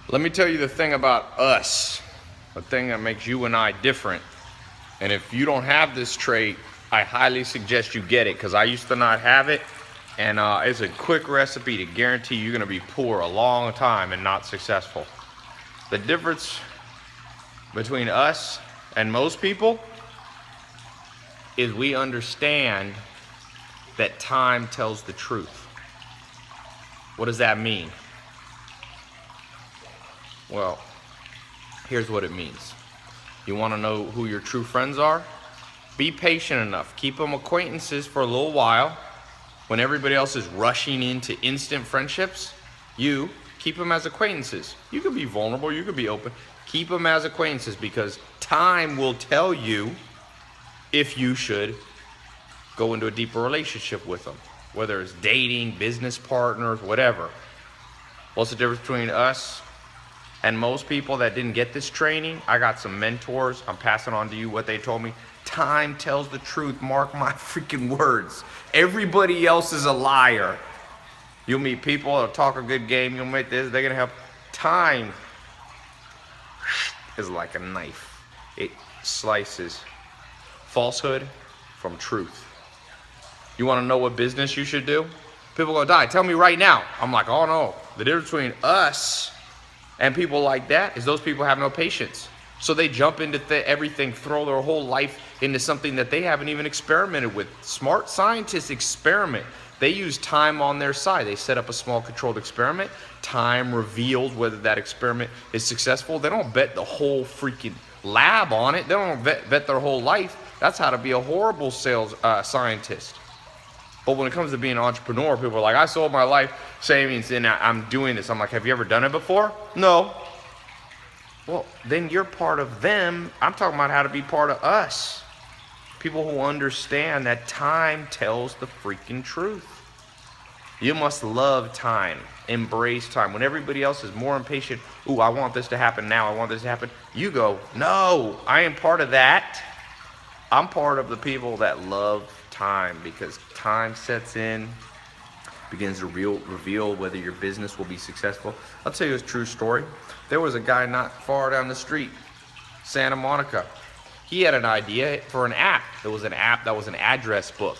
Let me tell you the thing about us, the thing that makes you and I different. And if you don't have this trait, I highly suggest you get it, because I used to not have it. And it's a quick recipe to guarantee you're gonna be poor a long time and not successful. The difference between us and most people is we understand that time tells the truth. What does that mean? Well, here's what it means. You want to know who your true friends are? Be patient enough. Keep them acquaintances for a little while. When everybody else is rushing into instant friendships, you keep them as acquaintances. You can be vulnerable, you can be open. Keep them as acquaintances, because time will tell you if you should go into a deeper relationship with them, whether it's dating, business partners, whatever. What's the difference between us and most people that didn't get this training? I got some mentors. I'm passing on to you what they told me. Time tells the truth. Mark my freaking words. Everybody else is a liar. You'll meet people that'll talk a good game. You'll meet this. They're going to have time. Is like a knife. It slices falsehood from truth. You want to know what business you should do? People go, die. Tell me right now. I'm like, oh no. The difference between us and people like that is those people have no patience. So they jump into everything, throw their whole life into something that they haven't even experimented with. Smart scientists experiment. They use time on their side. They set up a small controlled experiment. Time reveals whether that experiment is successful. They don't bet the whole freaking lab on it. They don't bet their whole life. That's how to be a horrible sales scientist. But when it comes to being an entrepreneur, people are like, I sold my life savings and I'm doing this. I'm like, have you ever done it before? No. Well, then you're part of them. I'm talking about how to be part of us. People who understand that time tells the freaking truth. You must love time, embrace time. When everybody else is more impatient, ooh, I want this to happen now, I want this to happen. You go, no, I am part of that. I'm part of the people that love time, because time sets in, begins to reveal whether your business will be successful. I'll tell you a true story. There was a guy not far down the street, Santa Monica. He had an idea for an app. There was an app that was an address book.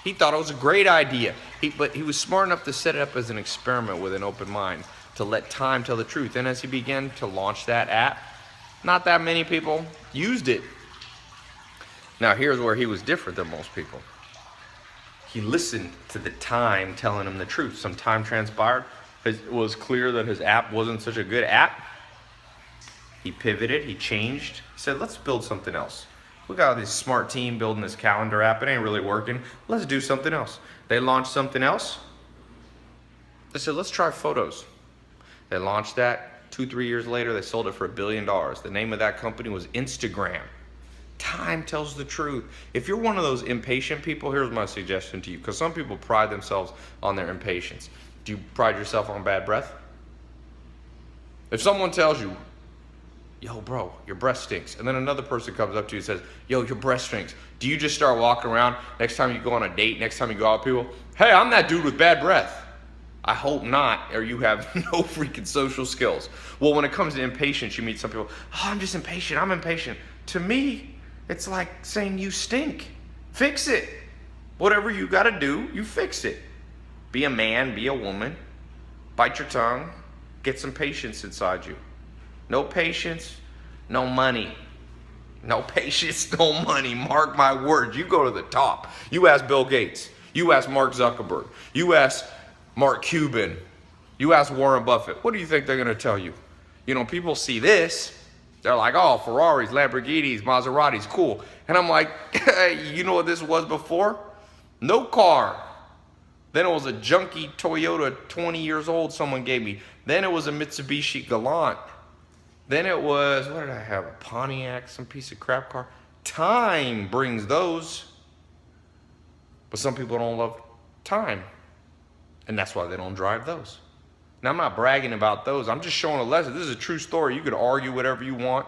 He thought it was a great idea, but he was smart enough to set it up as an experiment with an open mind, to let time tell the truth. And as he began to launch that app, not that many people used it. Now here's where he was different than most people. He listened to the time telling him the truth. Some time transpired. It was clear that his app wasn't such a good app. He pivoted, he changed. He said, let's build something else. We got this smart team building this calendar app. It ain't really working. Let's do something else. They launched something else. They said, let's try photos. They launched that. 2-3 years later, they sold it for $1 billion. The name of that company was Instagram. Time tells the truth. If you're one of those impatient people, here's my suggestion to you, because some people pride themselves on their impatience. Do you pride yourself on bad breath? If someone tells you, yo, bro, your breath stinks, and then another person comes up to you and says, yo, your breath stinks, do you just start walking around next time you go on a date, next time you go out with people, hey, I'm that dude with bad breath? I hope not, or you have no freaking social skills. Well, when it comes to impatience, you meet some people, oh, I'm just impatient, I'm impatient. To me, it's like saying you stink. Fix it. Whatever you got to do, you fix it. Be a man, be a woman. Bite your tongue. Get some patience inside you. No patience, no money. No patience, no money. Mark my words. You go to the top. You ask Bill Gates. You ask Mark Zuckerberg. You ask Mark Cuban. You ask Warren Buffett. What do you think they're going to tell you? You know, people see this. They're like, oh, Ferraris, Lamborghinis, Maseratis, cool. And I'm like, hey, you know what this was before? No car. Then it was a junky Toyota 20 years old someone gave me. Then it was a Mitsubishi Galant. Then it was, what did I have? A Pontiac, some piece of crap car. Time brings those. But some people don't love time. And that's why they don't drive those. Now, I'm not bragging about those. I'm just showing a lesson. This is a true story. You could argue whatever you want.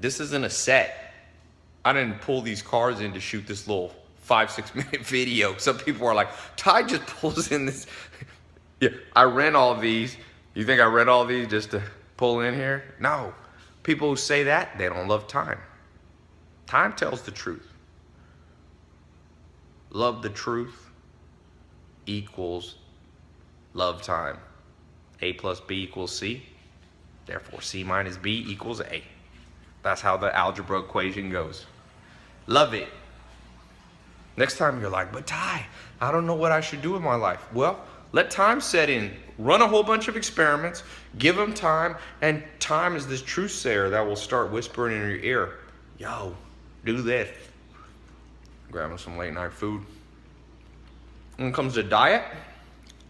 This isn't a set. I didn't pull these cars in to shoot this little 5-6 minute video. Some people are like, Ty just pulls in this. Yeah, I rent all of these You think I read all these just to pull in here? No. People who say that, they don't love time. Time tells the truth. Love the truth equals love time. A plus B equals C. Therefore, C minus B equals A. That's how the algebra equation goes. Love it. Next time you're like, but Ty, I don't know what I should do with my life. Well, let time set in. Run a whole bunch of experiments. Give them time. And time is this truth sayer that will start whispering in your ear. Yo, do this. Grabbing some late night food. When it comes to diet,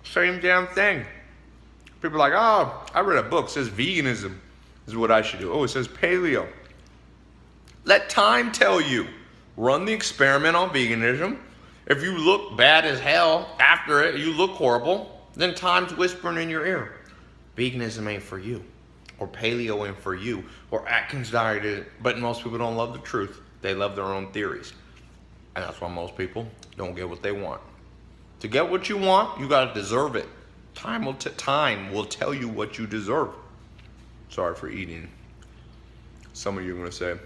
same damn thing. People are like, oh, I read a book, it says veganism is what I should do. Oh, it says paleo. Let time tell you. Run the experiment on veganism. If you look bad as hell after it, you look horrible, then time's whispering in your ear. Veganism ain't for you. Or paleo ain't for you. Or Atkins diet is. But most people don't love the truth. They love their own theories. And that's why most people don't get what they want. To get what you want, you gotta deserve it. Time will tell you what you deserve. Sorry for eating. Some of you are gonna say,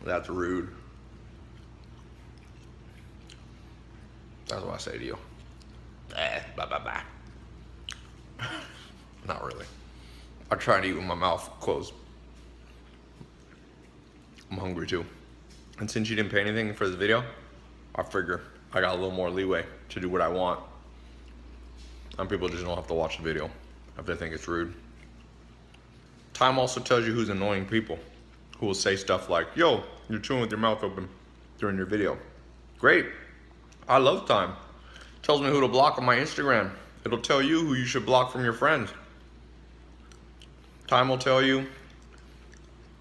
that's rude. That's what I say to you. Bye, bye, bye. Not really. I try to eat with my mouth closed. I'm hungry too. And since you didn't pay anything for this video, I figure I got a little more leeway to do what I want. And people just don't have to watch the video if they think it's rude. Time also tells you who's annoying people, who will say stuff like, yo, you're chewing with your mouth open during your video. Great. I love time. It tells me who to block on my Instagram. It'll tell you who you should block from your friends. Time will tell you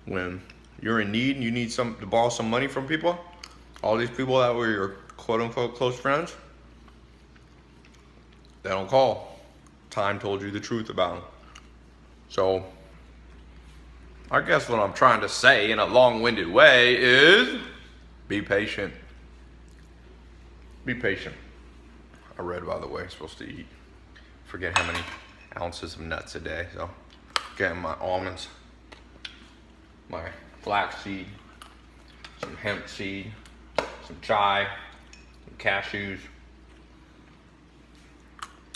when you're in need and you need to borrow some money from people. All these people that were your quote-unquote close friends, they don't call. Time told you the truth about them. So, I guess what I'm trying to say in a long-winded way is be patient. Be patient. I read, by the way, I'm supposed to eat. Forget how many ounces of nuts a day. So, getting my almonds, my flaxseed, some hemp seed, some chai, some cashews.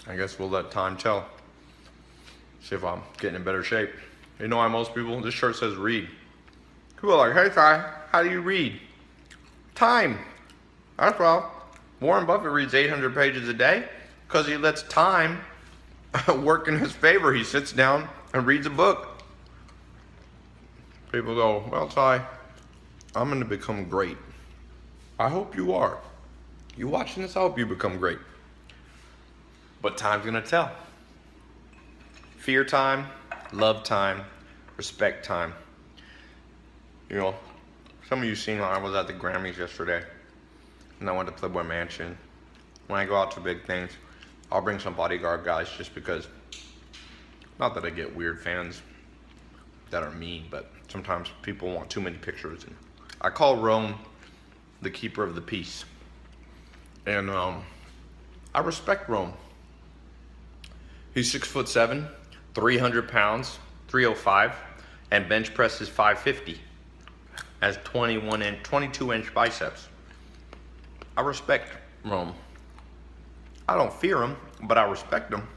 I guess we'll let time tell. See if I'm getting in better shape. You know why most people, this shirt says read. People are like, hey Ty, how do you read? Time. That's well. Warren Buffett reads 800 pages a day because he lets time work in his favor. He sits down and reads a book. People go, well Ty, I'm going to become great. I hope you are. You watching this, I hope you become great. But time's going to tell. Fear time, love time, respect time. You know, some of you seen I was at the Grammys yesterday. And I went to Playboy Mansion. When I go out to big things, I'll bring some bodyguard guys just because, not that I get weird fans that are mean, but sometimes people want too many pictures. And I call Rome the keeper of the peace. And I respect Rome. He's 6'7", 300 pounds, 305, and bench presses 550. Has 22-inch biceps. I respect Rome. I don't fear him, but I respect him.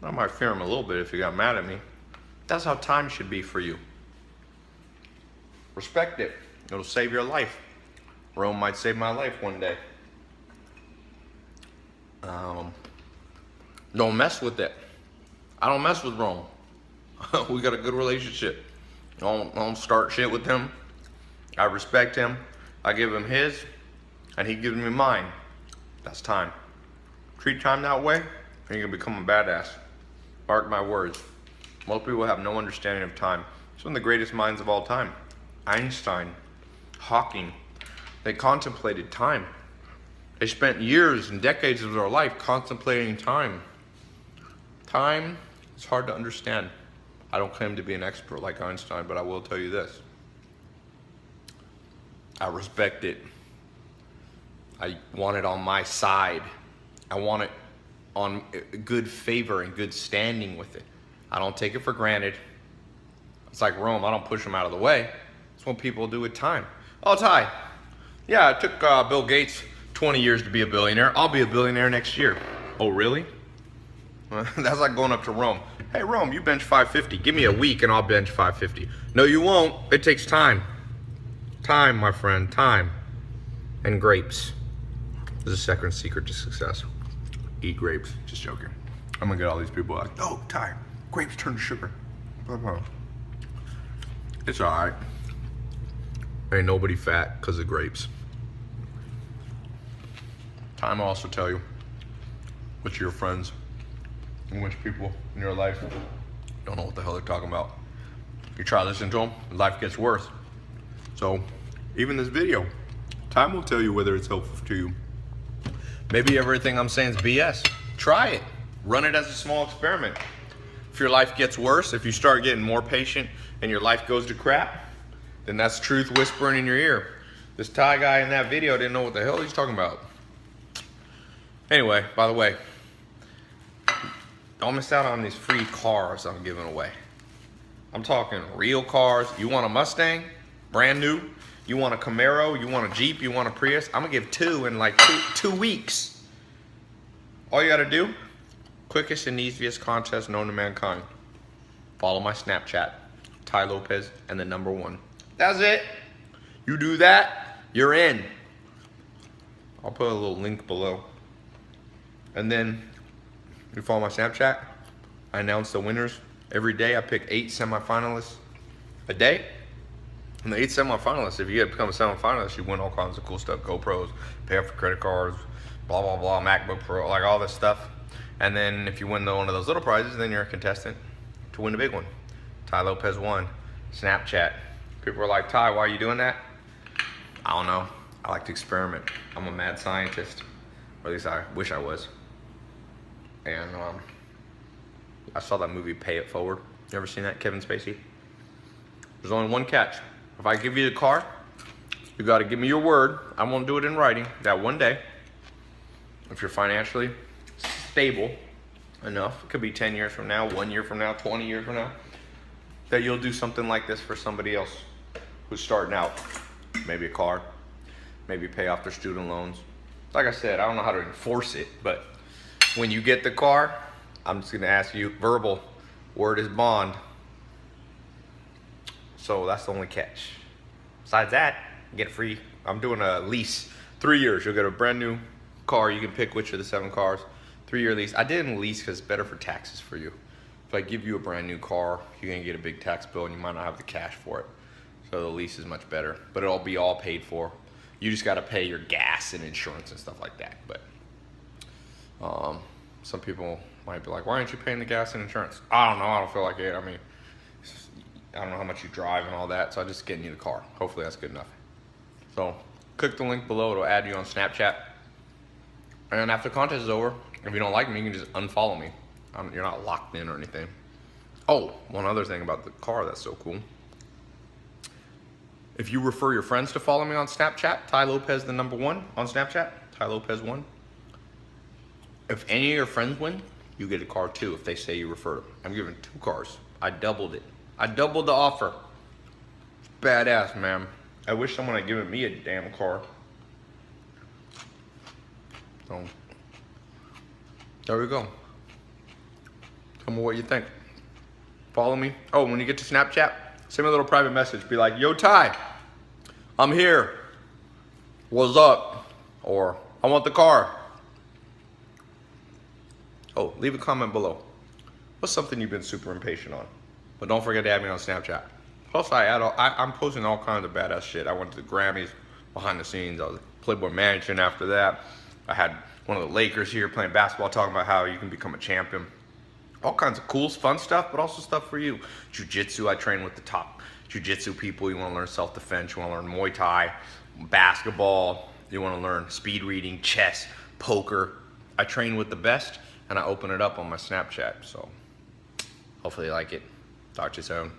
I might fear him a little bit if he got mad at me. That's how time should be for you. Respect it. It'll save your life. Rome might save my life one day. Don't mess with it. I don't mess with Rome. We got a good relationship. I don't start shit with him. I respect him. I give him his, and he gives me mine. That's time. Treat time that way, and you're gonna become a badass. Mark my words. Most people have no understanding of time. Some of the greatest minds of all time. Einstein, Hawking, they contemplated time. They spent years and decades of their life contemplating time. Time is hard to understand. I don't claim to be an expert like Einstein, but I will tell you this. I respect it. I want it on my side. I want it on good favor and good standing with it. I don't take it for granted. It's like Rome. I don't push them out of the way. It's what people do with time. Oh, Ty. Yeah, it took Bill Gates 20 years to be a billionaire. I'll be a billionaire next year. Oh, really? That's like going up to Rome. Hey, Rome, you bench 550. Give me a week and I'll bench 550. No, you won't. It takes time. Time, my friend, time. And grapes. This is the second secret to success. Eat grapes. Just joking. I'm gonna get all these people like, oh, Ty, grapes turn to sugar. Blah, blah. It's all right. Ain't nobody fat because of grapes. Time will also tell you which your friends and which people in your life don't know what the hell they're talking about. You try listening to them, life gets worse. So even this video, time will tell you whether it's helpful to you. Maybe everything I'm saying is BS. Try it. Run it as a small experiment. If your life gets worse, if you start getting more patient and your life goes to crap, then that's truth whispering in your ear. This Ty guy in that video didn't know what the hell he's talking about. Anyway, by the way, don't miss out on these free cars I'm giving away. I'm talking real cars. You want a Mustang, brand new? You want a Camaro? You want a Jeep? You want a Prius? I'm gonna give 2 in like two weeks. All you gotta do, quickest and easiest contest known to mankind. Follow my Snapchat, Ty Lopez, and the number 1. That's it. You do that, you're in. I'll put a little link below. And then you follow my Snapchat. I announce the winners every day. I pick 8 semifinalists a day. And the 8 semifinalists, if you get become a semifinalist, you win all kinds of cool stuff. GoPros, pay off for credit cards, blah, blah, blah, MacBook Pro, like all this stuff. And then if you win one of those little prizes, then you're a contestant to win the big one. Ty Lopez won. Snapchat. People are like, Ty, why are you doing that? I don't know. I like to experiment. I'm a mad scientist. Or at least I wish I was. And I saw that movie, Pay It Forward. You ever seen that, Kevin Spacey? There's only one catch. If I give you the car, you gotta give me your word. I won't do it in writing. That one day, if you're financially stable enough, it could be 10 years from now, 1 year from now, 20 years from now, that you'll do something like this for somebody else who's starting out. Maybe a car, maybe pay off their student loans. Like I said, I don't know how to enforce it, but when you get the car, I'm just gonna ask you, verbal, word is bond. So that's the only catch. Besides that, you get free. I'm doing a lease, 3 years. You'll get a brand new car. You can pick which of the 7 cars. 3-year lease. I didn't lease because it's better for taxes for you. If I give you a brand new car, you're gonna get a big tax bill and you might not have the cash for it. So the lease is much better, but it'll be all paid for. You just gotta pay your gas and insurance and stuff like that. But some people might be like, why aren't you paying the gas and insurance? I don't know, I don't feel like it. I mean, I don't know how much you drive and all that, so I'm just getting you the car. Hopefully that's good enough. So click the link below, it'll add you on Snapchat. And after the contest is over, if you don't like me, you can just unfollow me. You're not locked in or anything. Oh, one other thing about the car that's so cool. If you refer your friends to follow me on Snapchat, Ty Lopez the number 1 on Snapchat, Ty Lopez 1. If any of your friends win, you get a car too if they say you refer them. I'm giving 2 cars. I doubled it. I doubled the offer. It's badass, man. I wish someone had given me a damn car. So, there we go. Tell me what you think. Follow me. Oh, when you get to Snapchat, send me a little private message. Be like, yo, Ty, I'm here. What's up? Or, I want the car. Oh, leave a comment below. What's something you've been super impatient on? But don't forget to add me on Snapchat. Plus, I'm posting all kinds of badass shit. I went to the Grammys, behind the scenes. I was at Playboy Mansion after that. I had one of the Lakers here playing basketball, talking about how you can become a champion. All kinds of cool, fun stuff, but also stuff for you. Jiu-jitsu, I train with the top jiu-jitsu people. You want to learn self-defense, you want to learn Muay Thai, basketball, you want to learn speed reading, chess, poker. I train with the best, and I open it up on my Snapchat. So hopefully you like it. Talk to you soon.